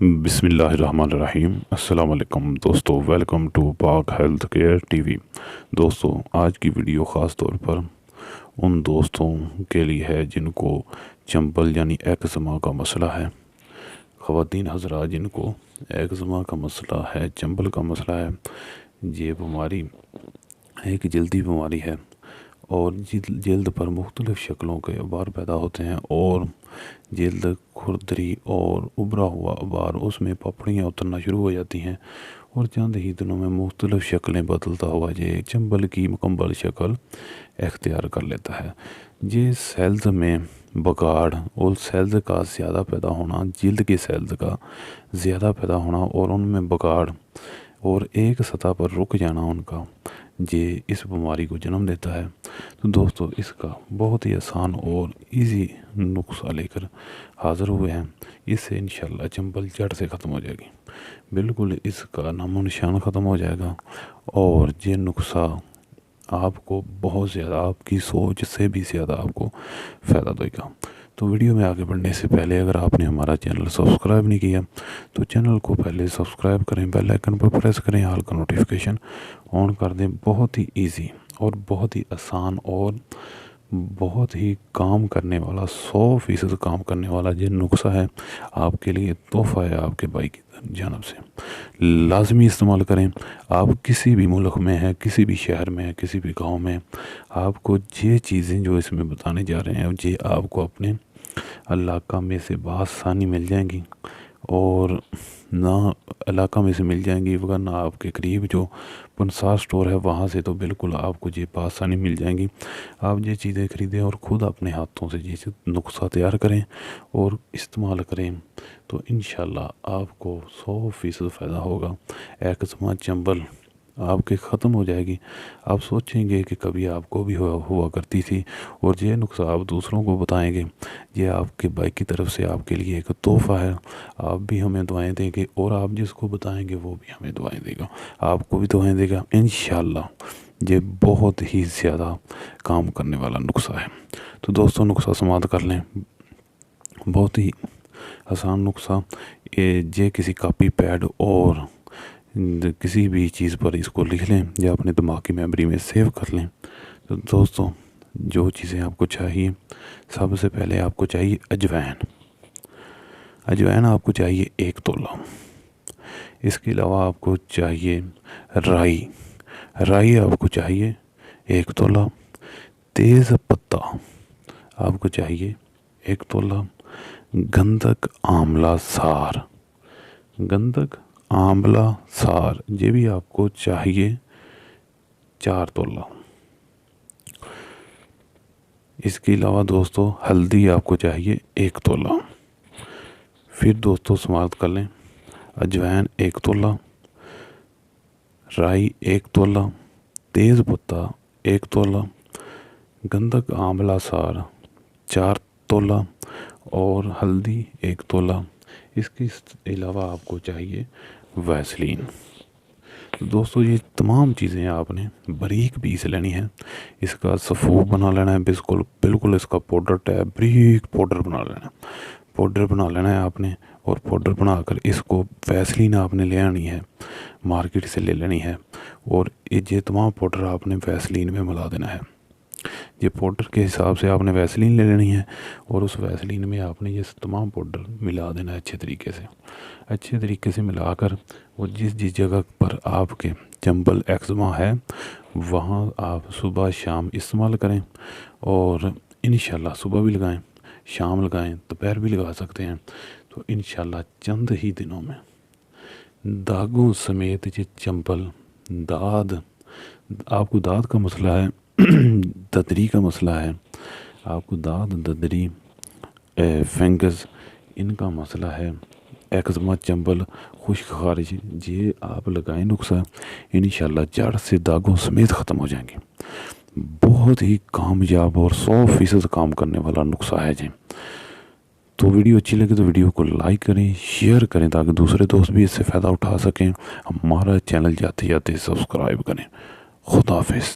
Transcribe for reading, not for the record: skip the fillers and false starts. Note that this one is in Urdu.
بسم اللہ الرحمن الرحیم۔ السلام علیکم دوستو، ویلکم ٹو پاک ہیلتھ کیئر ٹی وی۔ دوستو، آج کی ویڈیو خاص طور پر ان دوستوں کے لیے ہے جن کو چنبل یعنی ایکزما کا مسئلہ ہے۔ خواتین حضرات جن کو ایکزما کا مسئلہ ہے، چنبل کا مسئلہ ہے، یہ بیماری ایک جلدی بیماری ہے اور جلد پر مختلف شکلوں کے ابار پیدا ہوتے ہیں اور جلد کھردری اور ابھرا ہوا ابار، اس میں پپڑیاں اترنا شروع ہو جاتی ہیں اور چند ہی دنوں میں مختلف شکلیں بدلتا ہوا یہ چنبل کی مکمل شکل اختیار کر لیتا ہے۔ یہ سیلز میں بگاڑ اور سیلز کا زیادہ پیدا ہونا، جلد کے سیلز کا زیادہ پیدا ہونا اور ان میں بگاڑ اور ایک سطح پر رک جانا ان کا، یہ اس بیماری کو جنم دیتا ہے۔ تو دوستو، اس کا بہت ہی آسان اور ایزی نسخہ لے کر حاضر ہوئے ہیں۔ اس سے انشاءاللہ چنبل جڑ سے ختم ہو جائے گی، بالکل اس کا نام و نشان ختم ہو جائے گا اور یہ نسخہ آپ کو بہت زیادہ، آپ کی سوچ سے بھی زیادہ آپ کو فائدہ دے گا۔ تو ویڈیو میں آگے بڑھنے سے پہلے اگر آپ نے ہمارا چینل سبسکرائب نہیں کیا تو چینل کو پہلے سبسکرائب کریں، بیل آئیکن پر پریس کریں، آل کا نوٹیفیکیشن آن کر دیں۔ بہت ہی ایزی اور بہت ہی آسان اور بہت ہی کام کرنے والا، 100% کام کرنے والا یہ نسخہ ہے، آپ کے لیے تحفہ ہے آپ کے بھائی کی جانب سے۔ لازمی استعمال کریں۔ آپ کسی بھی ملک میں ہیں، کسی بھی شہر میں ہیں، کسی بھی گاؤں میں، آپ کو یہ چیزیں جو اس میں بتانے جا رہے ہیں یہ آپ کو اپنے علاقہ میں سے بآسانی مل جائیں گی اور نہ علاقہ میں سے مل جائیں گی، ورنہ آپ کے قریب جو پنسار سٹور ہے وہاں سے تو بالکل آپ کو یہ بآسانی مل جائیں گی۔ آپ یہ چیزیں خریدیں اور خود اپنے ہاتھوں سے یہ نسخہ تیار کریں اور استعمال کریں تو انشاءاللہ آپ کو 100% فائدہ ہوگا۔ ایکزما، چنبل آپ کے ختم ہو جائے گی۔ آپ سوچیں گے کہ کبھی آپ کو بھی ہوا کرتی تھی اور یہ نسخہ آپ دوسروں کو بتائیں گے، یہ آپ کے بھائی کی طرف سے آپ کے لیے ایک تحفہ ہے۔ آپ بھی ہمیں دعائیں دیں گے اور آپ جس کو بتائیں گے وہ بھی ہمیں دعائیں دے گا، آپ کو بھی دعائیں دے گا۔ انشاءاللہ یہ بہت ہی زیادہ کام کرنے والا نسخہ ہے۔ تو دوستوں، نسخہ سماعت کر لیں، بہت ہی آسان نسخہ۔ یہ کسی کاپی پیڈ اور کسی بھی چیز پر اس کو لکھ لیں یا اپنے دماغ کی میموری میں سیو کر لیں۔ تو دوستوں، جو چیزیں آپ کو چاہیے، سب سے پہلے آپ کو چاہیے اجوائن۔ اجوائن آپ کو چاہیے 1 تولہ۔ اس کے علاوہ آپ کو چاہیے رائی، رائی آپ کو چاہیے 1 تولہ۔ تیز پتہ آپ کو چاہیے 1 تولہ۔ گندھک آملہ سار، گندھک آملہ سار یہ بھی آپ کو چاہیے 4 تولہ۔ اس کے علاوہ دوستو، ہلدی آپ کو چاہیے 1 تولہ۔ پھر دوستو سماعت کر لیں، اجوائن 1 تولہ، رائی 1 تولہ، تیز پتہ 1 تولہ، گندھک آملہ سار 4 تولہ اور ہلدی 1 تولہ۔ اس کے علاوہ آپ کو چاہیے ویسلین۔ دوستو، یہ تمام چیزیں آپ نے باریک پیس لینی ہے، اس کا سفوف بنا لینا ہے، بالکل اس کا پاؤڈر ٹائپ باریک پاؤڈر بنا لینا ہے، پاؤڈر بنا لینا ہے آپ نے۔ اور پاؤڈر بنا کر اس کو ویسلین آپ نے لے آنی ہے، مارکیٹ سے لے لینی ہے اور یہ تمام پاؤڈر آپ نے ویسلین میں ملا دینا ہے۔ یہ پاؤڈر کے حساب سے آپ نے ویسلین لے لینی ہے اور اس ویسلین میں آپ نے یہ تمام پاؤڈر ملا دینا ہے اچھے طریقے سے ملا کر، اور جس جگہ پر آپ کے چنبل ایکزما ہے وہاں آپ صبح شام استعمال کریں اور انشاءاللہ صبح بھی لگائیں، شام لگائیں، دوپہر بھی لگا سکتے ہیں۔ تو انشاءاللہ چند ہی دنوں میں داغوں سمیت یہ چنبل، داد، آپ کو داد کا مسئلہ ہے، ددری کا مسئلہ ہے، آپ کو داد، ددری، فنگس ان کا مسئلہ ہے، ایکزما، چنبل، خشک خارج، یہ آپ لگائیں نسخہ، انشاءاللہ جڑ سے داغوں سمیت ختم ہو جائیں گے۔ بہت ہی کامیاب اور 100% کام کرنے والا نسخہ ہے جی۔ تو ویڈیو اچھی لگے تو ویڈیو کو لائک کریں، شیئر کریں تاکہ دوسرے دوست بھی اس سے فائدہ اٹھا سکیں۔ ہمارا چینل جاتے جاتے سبسکرائب کریں۔ خدا حافظ۔